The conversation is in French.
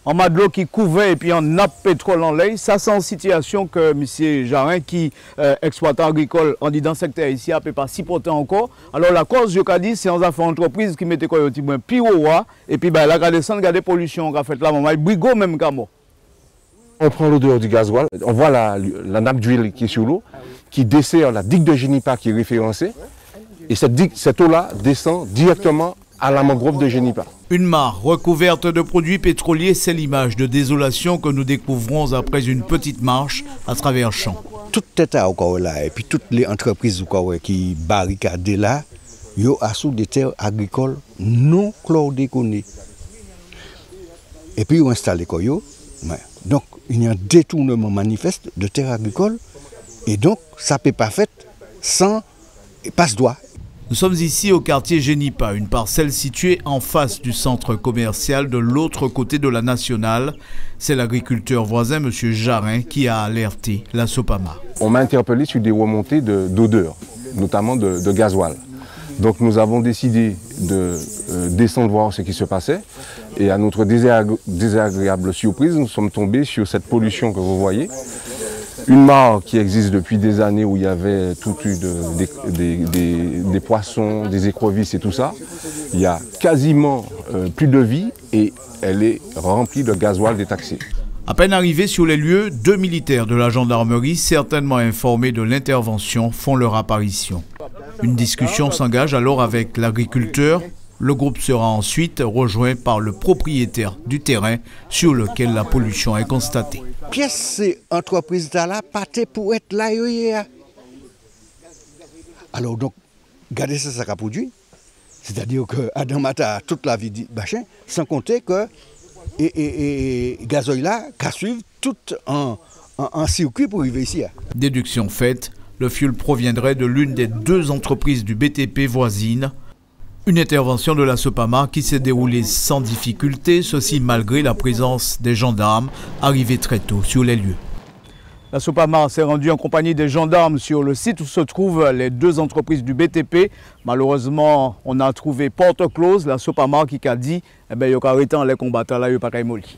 en matelot qui couvait et puis en nappe pétrole en l'air. Ça, c'est une situation que M. Jarin, qui exploitant agricole en dit dans le secteur ici, ne peut pas supporter encore. Alors la cause, je dit, c'est une affaire entreprise qui mettait quoi, un petit peu pire et puis là, quand descend, regardez la pollution qu'on a fait là, il brigo même qu'à moi. On prend l'odeur du gasoil, on voit la nappe d'huile qui est sur l'eau, qui dessert la digue de Génipa qui est référencée. Et cette eau-là descend directement à la mangrove de Génipa. Une mare recouverte de produits pétroliers, c'est l'image de désolation que nous découvrons après une petite marche à travers champs. Tout est encore là, et puis toutes les entreprises qui barricadent là, ils ont sous des terres agricoles non chlordéconées. Et puis ils ont installé quoi. Donc il y a un détournement manifeste de terres agricoles, et donc ça ne peut pas faire sans passe-doigt. Nous sommes ici au quartier Génipa, une parcelle située en face du centre commercial de l'autre côté de la nationale. C'est l'agriculteur voisin, M. Jarin, qui a alerté la Sopama. On m'a interpellé sur des remontées d'odeur, notamment de gasoil. Donc nous avons décidé de descendre voir ce qui se passait. Et à notre désagréable surprise, nous sommes tombés sur cette pollution que vous voyez. Une mare qui existe depuis des années où il y avait des poissons, des écrevisses et tout ça. Il y a quasiment plus de vie et elle est remplie de gasoil détaxé. À peine arrivés sur les lieux, 2 militaires de la gendarmerie, certainement informés de l'intervention, font leur apparition. Une discussion s'engage alors avec l'agriculteur. Le groupe sera ensuite rejoint par le propriétaire du terrain sur lequel la pollution est constatée. Qu'est-ce que ces entreprises-là partent pour être là hier? Alors donc, regardez ça qu'a produit. C'est-à-dire que Adam Mata toute la vie dit machin, sans compter que gazoil là qu'à suivre tout en circuit pour arriver ici. Déduction faite, le fioul proviendrait de l'une des 2 entreprises du BTP voisines. Une intervention de la Sopama qui s'est déroulée sans difficulté, ceci malgré la présence des gendarmes arrivés très tôt sur les lieux. La Sopama s'est rendue en compagnie des gendarmes sur le site où se trouvent les 2 entreprises du BTP. Malheureusement, on a trouvé porte close. La Sopama qui a dit qu'il y a arrêté les combattants là, il n'y a pas qu'à molli.